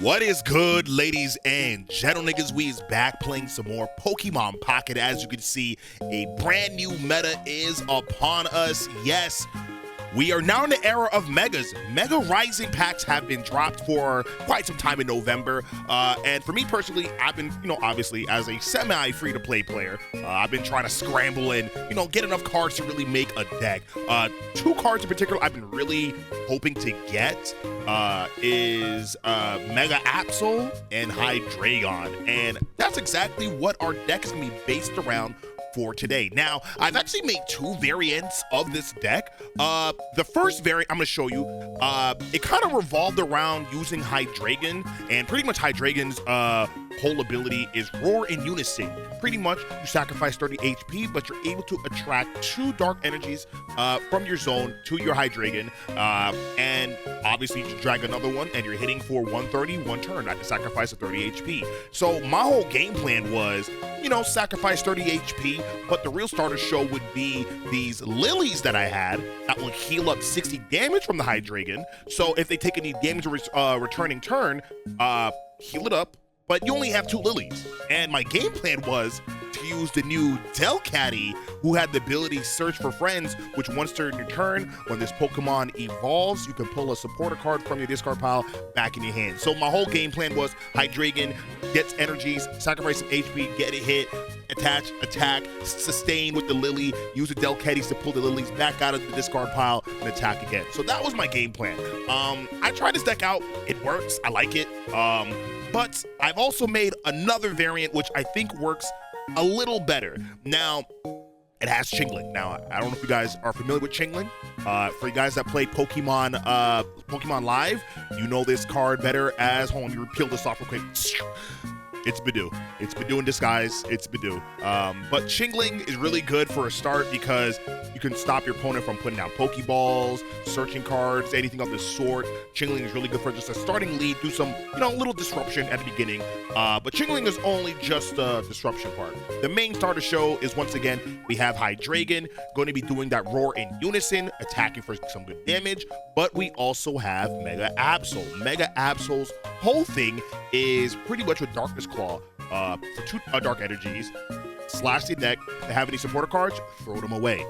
What is good, ladies and gentlemen? We is back playing some more Pokemon Pocket. As you can see, a brand new meta is upon us. Yes, we are now in the era of Megas. Mega Rising packs have been dropped for quite some time in November. And for me personally, I've been, obviously as a semi-free-to-play player, I've been trying to scramble and, get enough cards to really make a deck. Two cards in particular I've been really hoping to get is Mega Absol and Hydreigon. And that's exactly what our deck is going to be based around for today. Now, I've actually made two variants of this deck. The first variant I'm going to show you, it kind of revolved around using Hydreigon, and pretty much Hydreigon's whole ability is Roar in Unison. Pretty much, you sacrifice 30 HP, but you're able to attract 2 dark energies from your zone to your Hydreigon, and obviously you drag another one, and you're hitting for 130 one turn at the sacrifice of 30 HP. So my whole game plan was, sacrifice 30 HP, but the real starter show would be these lilies that I had that will heal up 60 damage from the Hydreigon. So if they take any damage returning turn, heal it up, but you only have 2 lilies. And my game plan was to use the new Delcatty, who had the ability Search for Friends, which once during your turn, when this Pokemon evolves, you can pull a supporter card from your discard pile back in your hand. So my whole game plan was Hydreigon gets energies, sacrifice some HP, get it hit, attach, attack, sustain with the Lily, use the Delcatties to pull the Lilies back out of the discard pile and attack again. So that was my game plan. I tried this deck out. It works. I like it. But I've also made another variant which I think works a little better. Now, it has Chingling. Now, I don't know if you guys are familiar with Chingling. For you guys that play Pokemon Live, you know this card better as, hold on, let me peel this off real quick. It's Bidoof. It's Bidoof in disguise. It's Bidoof. But Chingling is really good for a start because you can stop your opponent from putting down Pokeballs, searching cards, anything of this sort. Chingling is really good for just a starting lead, do some, little disruption at the beginning. But Chingling is only just the disruption part. The main starter show is, once again, we have Hydreigon going to be doing that Roar in Unison, attacking for some good damage. But we also have Mega Absol. Mega Absol's whole thing is pretty much with Darkness Claw, for 2 dark energies, slash the deck. If they have any supporter cards, throw them away.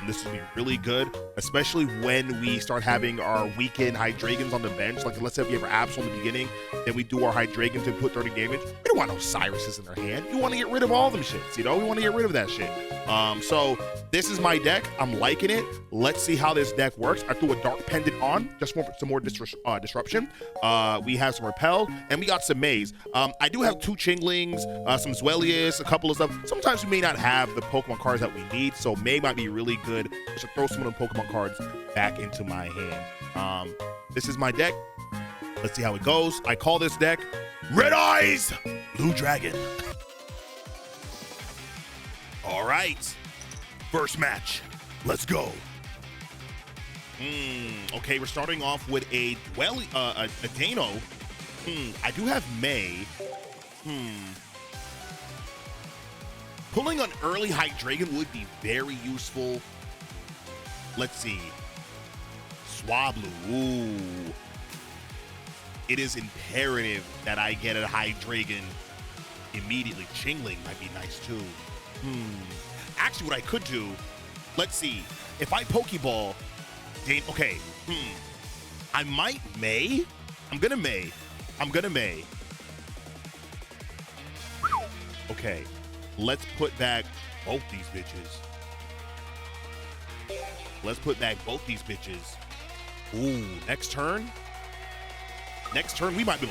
This will be really good, especially when we start having our weekend Hydreigons on the bench. Like, let's say we have our Absol in the beginning, then we do our Hydreigon to put 30 damage. We don't want no Cyruses in their hand. You want to get rid of all them shits, We want to get rid of that shit. So this is my deck. I'm liking it. Let's see how this deck works. I threw a Dark Pendant on, just for some more disruption. We have some Repel, and we got some Maze. I do have 2 Chinglings, some Zweilius, a couple of stuff. Sometimes we may not have the Pokemon cards that we need, so May might be really good just to throw some of the Pokemon cards back into my hand. This is my deck. Let's see how it goes. I call this deck Red Eyes Blue Dragon. All right, first match. Let's go. Okay, we're starting off with a Dano. I do have May. Pulling an early Hydreigon would be very useful. Let's see. Swablu. Ooh. It is imperative that I get a Hydreigon immediately. Chingling might be nice too. Actually, what I could do, let's see. If I Pokeball, okay. I might May. I'm gonna May. Okay. Let's put back both these bitches. Ooh, next turn, we might be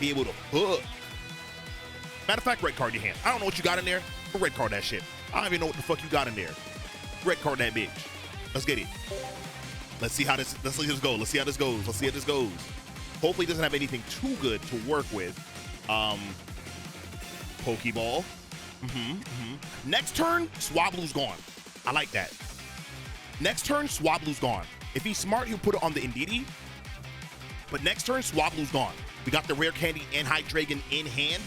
able to hook. Matter of fact, red card in your hand. I don't know what you got in there, but red card that shit. I don't even know what the fuck you got in there. Red card that bitch. Let's get it. Let's see how this goes. Hopefully it doesn't have anything too good to work with. Pokeball. Next turn, Swablu's gone. I like that. Next turn, Swablu's gone. If he's smart, he'll put it on the Indeedee. But next turn, Swablu's gone. We got the rare candy and Hydreigon in hand,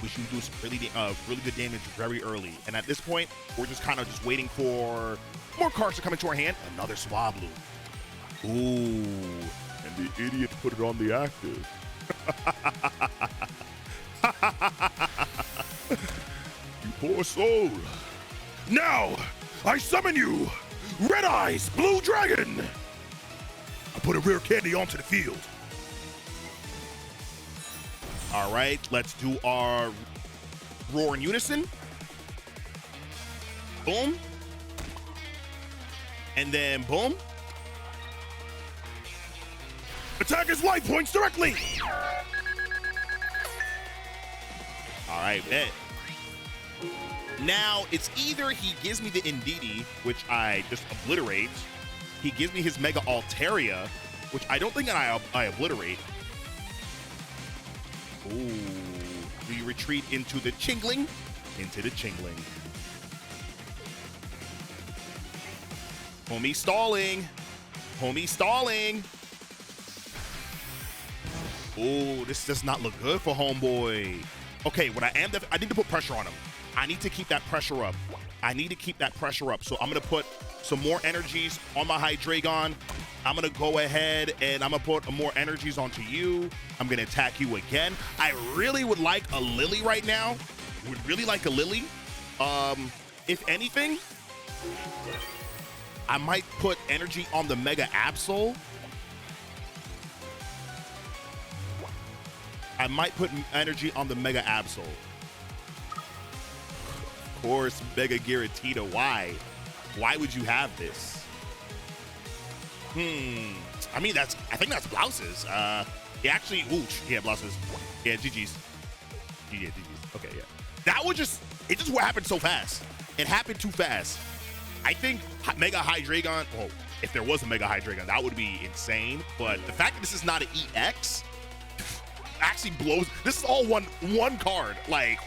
which can do some really good damage very early. And at this point, we're just kind of just waiting for more cards to come into our hand. Another Swablu. Ooh. And the idiot put it on the active. You poor soul. Now, I summon you, Red Eyes Blue Dragon. I put a rare candy onto the field. All right, let's do our roar in unison. Boom. And then boom. Attack his life points directly. All right, bet. Now, it's either he gives me the Indeedee, which I just obliterate. He gives me his Mega Altaria, which I don't think I obliterate. Ooh, we retreat into the Chingling. Into the Chingling. Homie stalling. Homie stalling. Oh, this does not look good for homeboy. Okay, what I need to put pressure on him. I need to keep that pressure up. I need to keep that pressure up. So I'm going to put some more energies on my Hydreigon. I'm going to go ahead and I'm going to put more energies onto you. I'm going to attack you again. I really would like a Lily right now. Would really like a Lily. If anything, I might put energy on the Mega Absol. I might put energy on the Mega Absol. Of course, Mega Giratina. Why? Why would you have this? I mean, I think that's Blouses. Yeah, actually, ooh, yeah, Blouses. Yeah, GG's. Yeah, GG's. Okay, yeah. That was it just happened so fast. It happened too fast. I think Mega Hydreigon, well, if there was a Mega Hydreigon, that would be insane. But the fact that this is not an EX actually blows. This is all one card. Like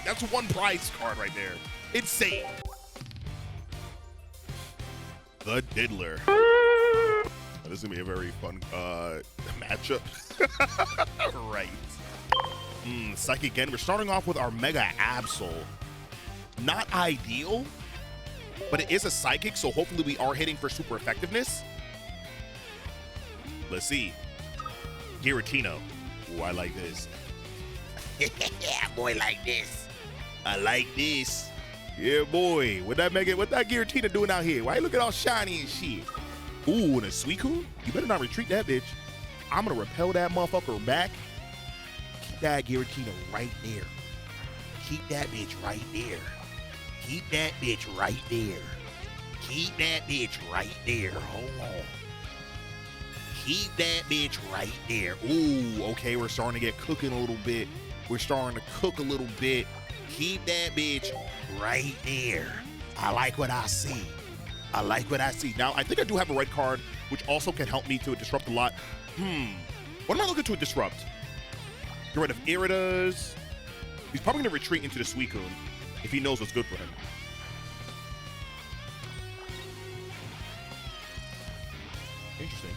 that's one prize card right there. Insane. The Diddler. This is gonna be a very fun matchup. Right. Psychic again. We're starting off with our Mega Absol. Not ideal, but it is a Psychic, so hopefully we are hitting for super effectiveness. Let's see. Giratina. Ooh, I like this. Yeah, boy, like this. I like this. Yeah, boy. What that Giratina doing out here? Why you looking all shiny and shit? Ooh, and a Suicune? You better not retreat that bitch. I'm gonna repel that motherfucker back. Keep that Giratina right there. Keep that bitch right there. Keep that bitch right there. Keep that bitch right there. Hold on. Keep that bitch right there. Ooh, okay, we're starting to get cooking a little bit. We're starting to cook a little bit. Keep that bitch right there. I like what I see. I like what I see. Now, I think I do have a red card, which also can help me to disrupt a lot. What am I looking to disrupt? Get rid of Iridas. He's probably going to retreat into the Suicune if he knows what's good for him. Interesting.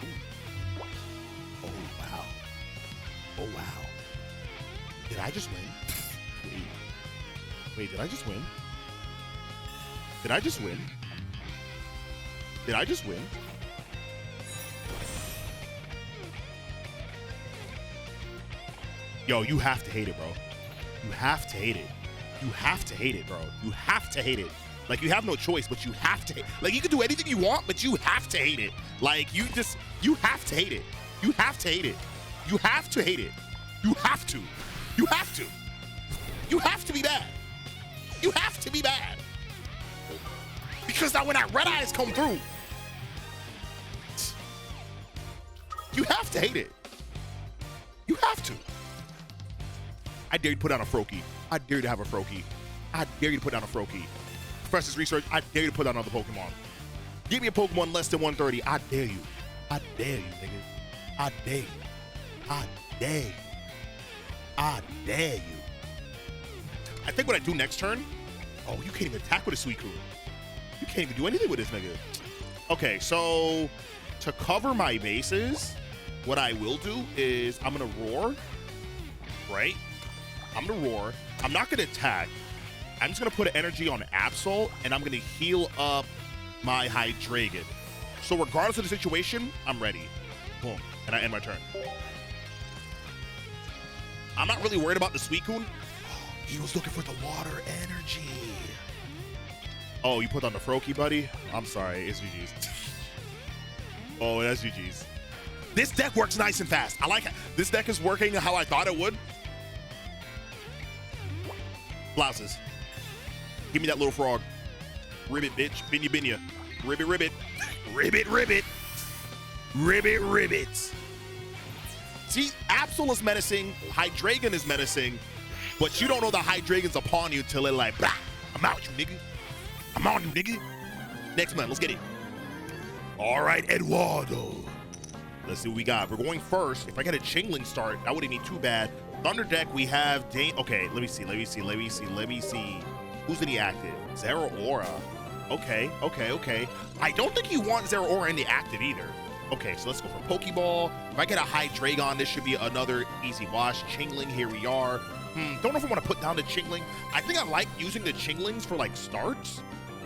Ooh. Oh, wow. Oh, wow. Did I just win? Wait, did I just win? Did I just win? Did I just win? Yo, you have to hate it, bro. You have to hate it. You have to hate it, bro. You have to hate it. Like, you have no choice, but you have to hate. Like, you can do anything you want, but you have to hate it. Like, you have to hate it. You have to hate it. You have to hate it. You have to. You have to. You have to be bad. You have to be bad. Because now when that red eyes come through, you have to hate it. You have to. I dare you to put down a Froakie. I dare you to have a Froakie. I dare you to put down a Froakie. Professor's research, I dare you to put down another Pokemon. Give me a Pokemon less than 130. I dare you. I dare you, nigga. I dare you. I dare you. I dare you. I think what I do next turn, oh, you can't even attack with a Suicune. You can't even do anything with this nigga. Okay, so to cover my bases, what I will do is I'm gonna roar, right? I'm gonna roar. I'm not gonna attack. I'm just gonna put an energy on Absol, and I'm gonna heal up my Hydreigon. So regardless of the situation, I'm ready. Boom. And I end my turn. I'm not really worried about the Suicune. He was looking for the water energy. Oh, you put on the Froakie, buddy? I'm sorry, it's GG's. Oh, that's GG's. This deck works nice and fast. I like it. This deck is working how I thought it would. Blouses. Give me that little frog. Ribbit, bitch. Binya, binya. Ribbit, ribbit. Ribbit, ribbit. Ribbit, ribbit. See, Absol is menacing. Hydreigon is menacing. But you don't know the Hydreigon's upon you till it like, bah, I'm out, you nigga. I'm on you, nigga. Next man, let's get it. All right, Eduardo. Let's see what we got. We're going first. If I get a Chingling start, that wouldn't be too bad. Thunder deck, we have Dane. Okay, let me see. Who's in the active? Zeraora. Okay. I don't think you want Zeraora in the active either. Okay, so let's go for Pokeball. If I get a Hydreigon, this should be another easy wash. Chingling, here we are. Don't know if I want to put down the Chingling. I think I like using the Chinglings for like starts.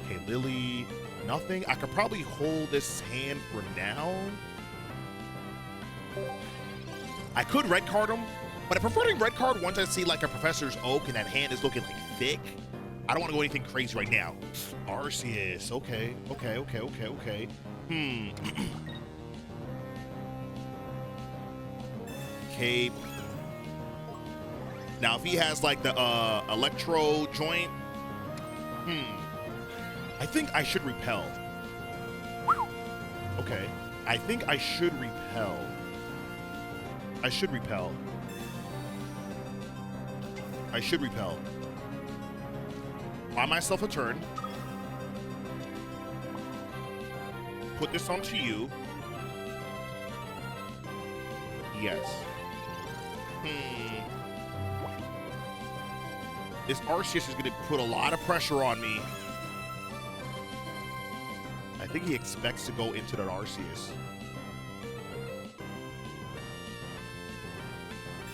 Okay, Lily, nothing. I could probably hold this hand for now. I could red card him, but I prefer to red card once I see like a Professor's Oak and that hand is looking like thick. I don't want to go anything crazy right now. Arceus, okay. Cape. Now, if he has like the Electro joint, I think I should repel. Okay, I think I should repel. I should repel. Buy myself a turn. Put this onto you. Yes. This Arceus is going to put a lot of pressure on me. I think he expects to go into that Arceus.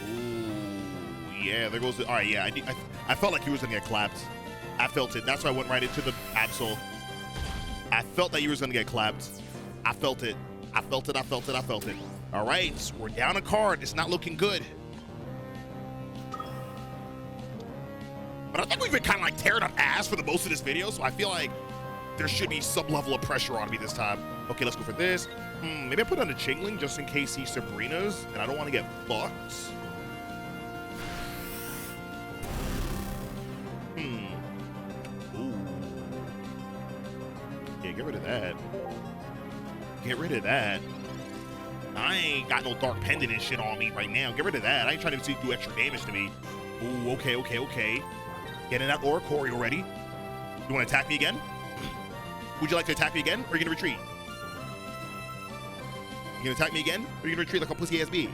Ooh, yeah, there goes the... All right, yeah, I felt like he was going to get clapped. I felt it. That's why I went right into the Absol. I felt that he was going to get clapped. I felt it. All right, we're down a card. It's not looking good. But I think we've been kind of like tearing up ass for the most of this video, so I feel like there should be some level of pressure on me this time. Okay, let's go for this. Maybe I put on a Chingling just in case he Sabrina's, and I don't want to get fucked. Ooh. Yeah, get rid of that. Get rid of that. I ain't got no Dark Pendant and shit on me right now. Get rid of that. I ain't trying to see do extra damage to me. Ooh, okay. Getting that Oricorio already. You want to attack me again? Would you like to attack me again, or are you going to retreat? You going to attack me again, or are you going to retreat like a pussy-ass bitch?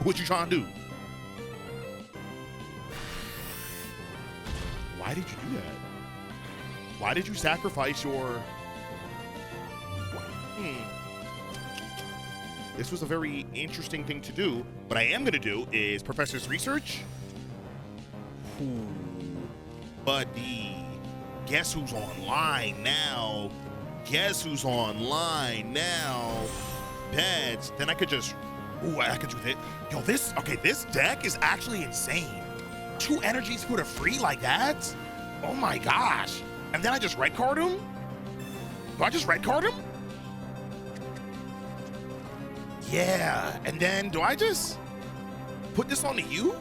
What you trying to do? Why did you do that? Why did you sacrifice your... This was a very interesting thing to do. What I am going to do is Professor's Research. Ooh. Buddy. Guess who's online now? Pets. Then I could just... Ooh, I could do it. Yo, this... Okay, this deck is actually insane. 2 energies for the free like that? Oh my gosh. And then I just red card him? Do I just red card him? Yeah, and then do I just put this onto you?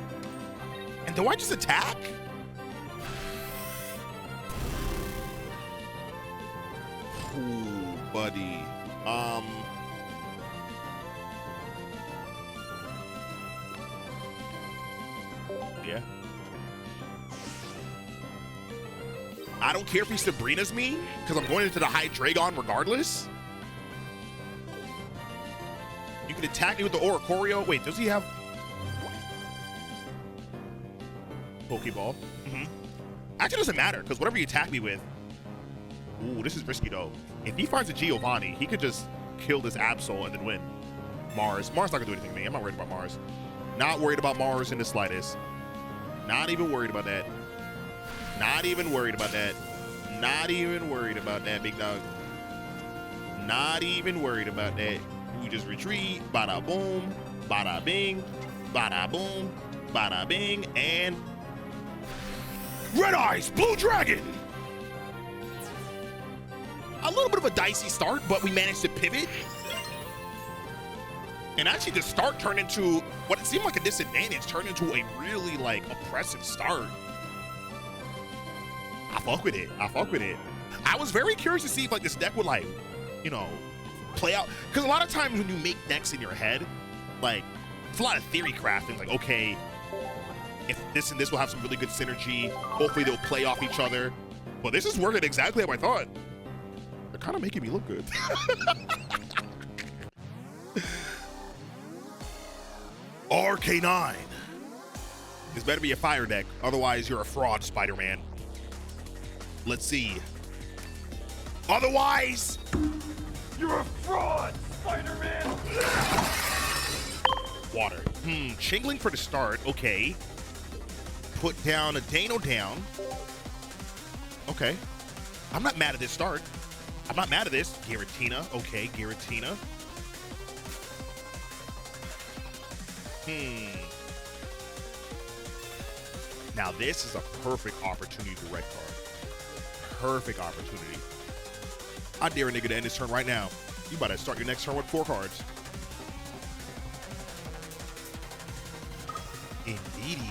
And do I just attack? Ooh, buddy. Yeah. I don't care if he Sabrina's me, because I'm going into the Hydreigon regardless. You can attack me with the Oricorio. Wait, does he have... Pokeball? Actually, it doesn't matter, because whatever you attack me with... Ooh, this is risky, though. If he finds a Giovanni, he could just kill this Absol and then win. Mars not going to do anything to me. I'm not worried about Mars. Not worried about Mars in the slightest. Not even worried about that. Not even worried about that. Not even worried about that, big dog. Not even worried about that. You just retreat, bada boom, bada bing, bada boom, bada bing, and Red Eyes, Blue Dragon. A little bit of a dicey start, but we managed to pivot. And actually the start turned into what it seemed like a disadvantage, turned into a really like oppressive start. I fuck with it. I fuck with it. I was very curious to see if like this deck would like, you know, play out. Because a lot of times when you make decks in your head, like it's a lot of theory crafting. Like, okay, if this and this will have some really good synergy. Hopefully they'll play off each other. But this is working exactly how I thought. They're kind of making me look good. RK9. This better be a fire deck. Otherwise, you're a fraud, Spider-Man. Let's see. Otherwise, You're a fraud, Spider-Man! water. Chingling for the start. Okay. Put down a Dano down. Okay. I'm not mad at this start. I'm not mad at this. Giratina. Okay, Giratina. Now this is a perfect opportunity to red card. Perfect opportunity. I dare a nigga to end his turn right now. You about to start your next turn with 4 cards. Indeedy.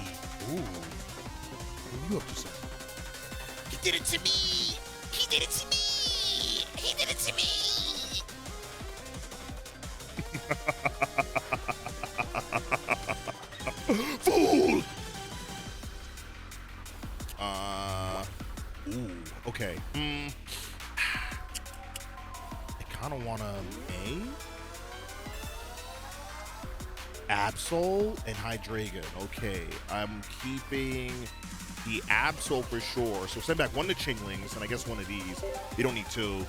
Ooh. What are you up to, son? He did it to me! He did it to me! He did it to me! Fool! Ooh, okay. I kind of want to Absol and Hydreigon. Okay, I'm keeping the Absol for sure. So send back one of the Chinglings, and I guess one of these. You don't need 2.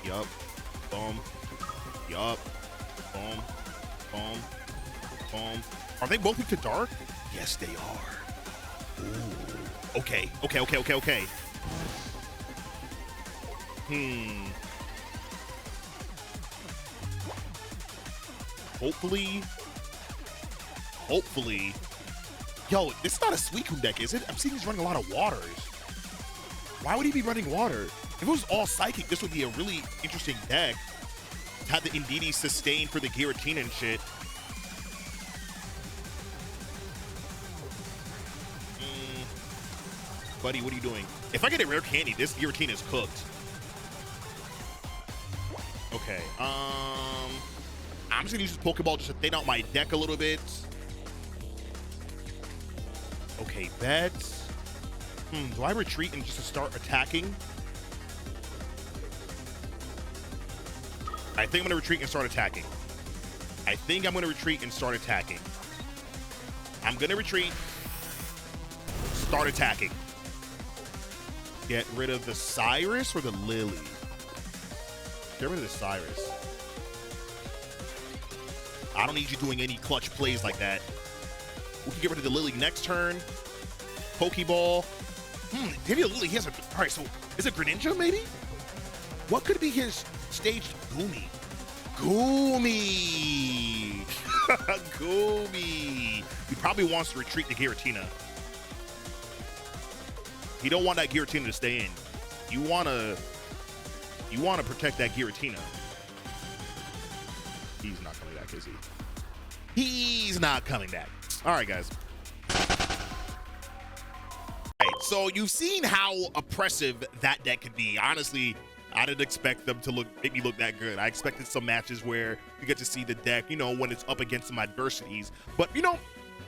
Yup. Boom. Yup. Boom. Boom. Boom. Are they both weak to dark? Yes, they are. Ooh. Okay. Okay. Okay. Okay. Okay. Hopefully. Yo, this is not a Suicune deck, is it? I'm seeing he's running a lot of waters. Why would he be running water? If it was all psychic, this would be a really interesting deck. Had the Indeedee sustain for the Giratina and shit. Buddy, what are you doing? If I get a rare candy, this Giratina is cooked. Okay, I'm just gonna use this Pokeball just to thin out my deck a little bit. Okay, bet. Do I retreat and just start attacking? I think I'm gonna retreat and start attacking. I'm gonna retreat, start attacking. Get rid of the Cyrus or the Lily? Get rid of the Cyrus. I don't need you doing any clutch plays like that. We can get rid of the Lily next turn. Pokeball. Maybe a Lily. He has a. All right, so is it Greninja maybe? What could be his staged Goomy? Goomy. Goomy. He probably wants to retreat the Giratina. You don't want that Giratina to stay in. You wanna protect that Giratina. He's not coming back, is he? He's not coming back. All right, guys. All right, so you've seen how oppressive that deck could be. Honestly, I didn't expect them to make me look that good. I expected some matches where you get to see the deck, you know, when it's up against some adversities. But, you know,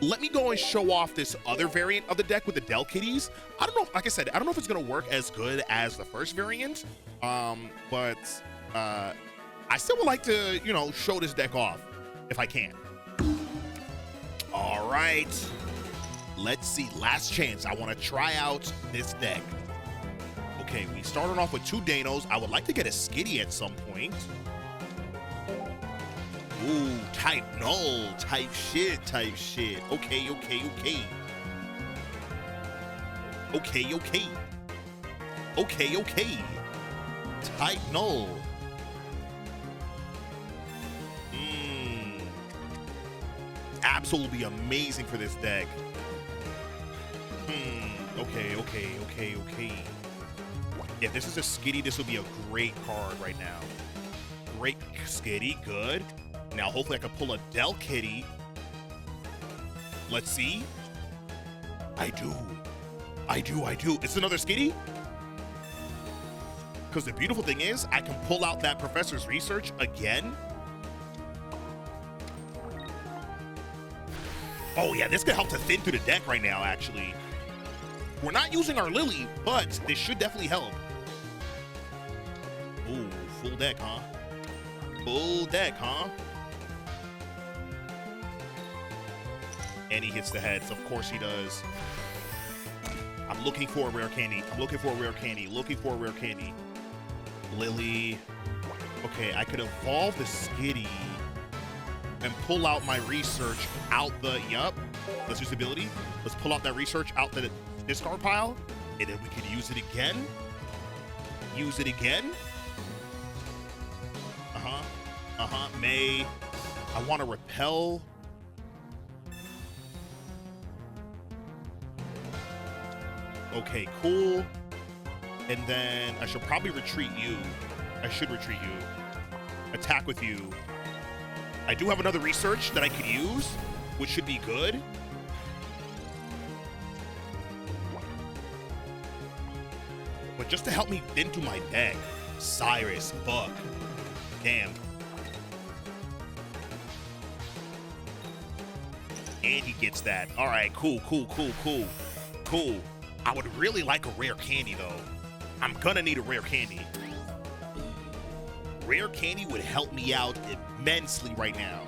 let me go and show off this other variant of the deck with the Del Kitties. I don't know, like I said, I don't know if it's going to work as good as the first variant, but I still would like to, you know, show this deck off if I can. All right, let's see. Last chance. I want to try out this deck. Okay, we started off with 2 Danos. I would like to get a Skitty at some point. Ooh, type null, type shit. Okay. Type null. Absol will be amazing for this deck. Okay. If this is a Skitty, this will be a great card right now. Great Skitty, good. Now, hopefully I can pull a Del Kitty. Let's see. I do. It's another Skitty? Because the beautiful thing is, I can pull out that Professor's Research again. Oh yeah, this could help to thin through the deck right now, actually. We're not using our Lily, but this should definitely help. Ooh, full deck, huh? Full deck, huh? And he hits the heads. Of course he does. I'm looking for a rare candy. Looking for a rare candy. Lily. Okay, I could evolve the Skitty and pull out my research out the... Yup. Let's use the ability. Let's pull out that research out the discard pile. And then we could use it again. May. I want to repel. Okay, cool. And then I should probably retreat you. Attack with you. I do have another research that I could use, which should be good. But just to help me into my deck, Cyrus, Buck. Damn. And he gets that. All right, cool. I would really like a rare candy, though. I'm gonna need a rare candy. Rare candy would help me out immensely right now.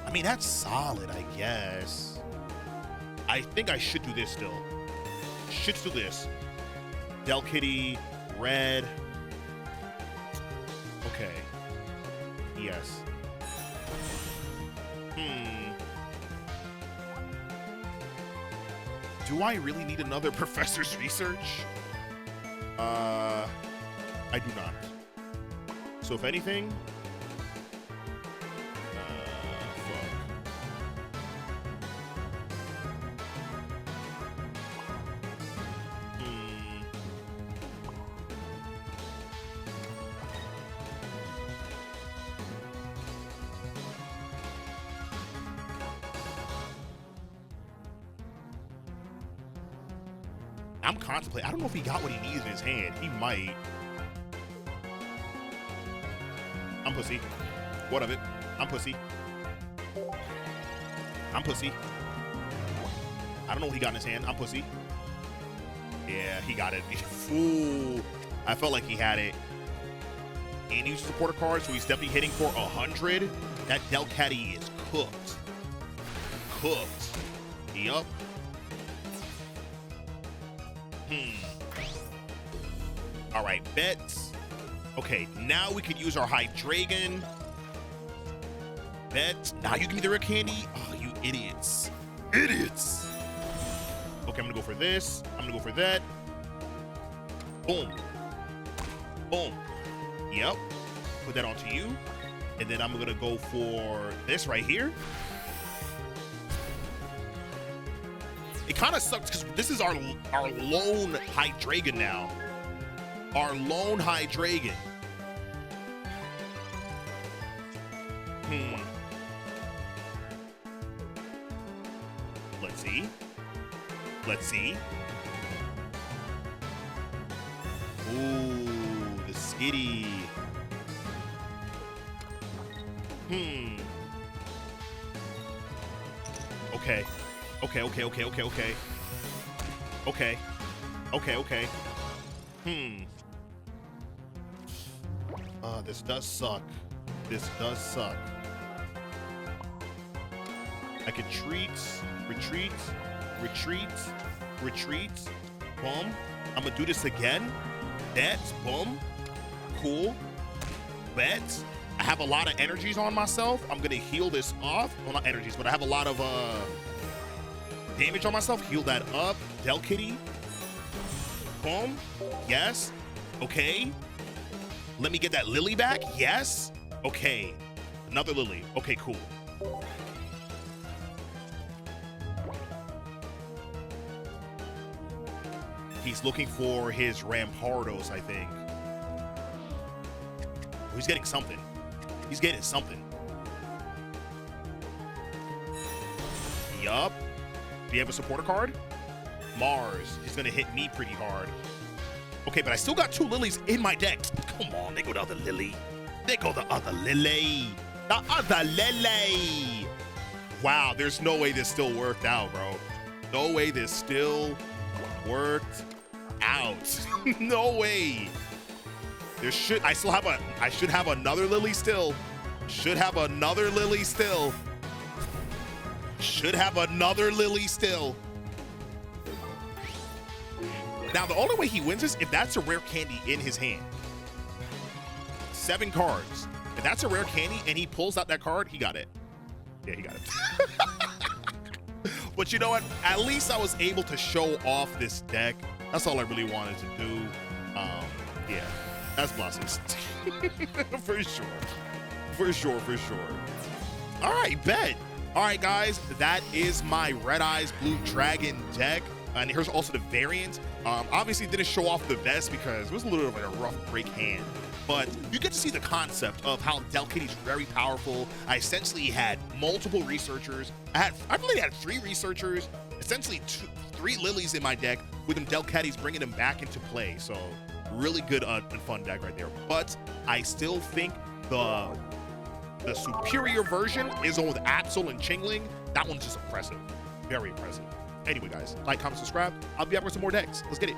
I mean, that's solid, I guess. I think I should do this still. Should do this. Del Kitty, red. Okay. Yes. Do I really need another Professor's Research? I do not. So if anything, fuck. I'm contemplating. I don't know if he got what he needs in his hand. He might. I'm pussy. What of it? I'm pussy. I don't know what he got in his hand. I'm pussy. Yeah, he got it. Ooh. I felt like he had it. And he uses supporter card, so he's definitely hitting for 100. That Del Caddy is cooked. Yup. All right, bets. Okay, now we could use our Hydreigon. Bet. Now you give me the rare candy. Oh, you idiots. Okay, I'm gonna go for this. I'm gonna go for that. Boom. Yep. Put that onto you. And then I'm gonna go for this right here. It kind of sucks because this is our lone Hydreigon now. Our lone Hydreigon. Let's see. Ooh, the Skitty. Okay. This does suck. I could retreat. Boom. I'm gonna do this again. That's boom. Cool. Bet. I have a lot of energies on myself. I'm gonna heal this off. Well, not energies, but I have a lot of damage on myself. Heal that up. Del Kitty. Boom. Yes. Okay. Let me get that Lily back. Yes. Okay. Another Lily. Okay, cool. He's looking for his Rampardos, I think. Oh, he's getting something. He's getting something. Yup. Do you have a supporter card? Mars. He's gonna hit me pretty hard. Okay, but I still got 2 Lilies in my deck. Come on, they go the other Lily. They go the other Lily. The other Lily. Wow, there's no way this still worked out, bro. No way this still worked out. No way. I should have another Lily still. Should have another Lily still. Should have another Lily still. Now, the only way he wins is if that's a rare candy in his hand. 7 cards. If that's a rare candy and he pulls out that card, he got it. Yeah, he got it. But you know what? At least I was able to show off this deck. That's all I really wanted to do. Yeah, that's blessings. For sure. For sure, for sure. All right, bet. All right, guys, that is my Red Eyes Blue Dragon deck. And here's also the variant. Obviously, didn't show off the vest because it was a little bit of like a rough break hand. But you get to see the concept of how Delcatty's very powerful. I essentially had multiple researchers. I believe I had 3 researchers, essentially 3 Lilies in my deck, with them Delcatty's bringing them back into play. So really good and fun deck right there. But I still think the superior version is on with Absol and Chingling. That one's just impressive. Very impressive. Anyway, guys, like, comment, subscribe. I'll be back with some more decks. Let's get it.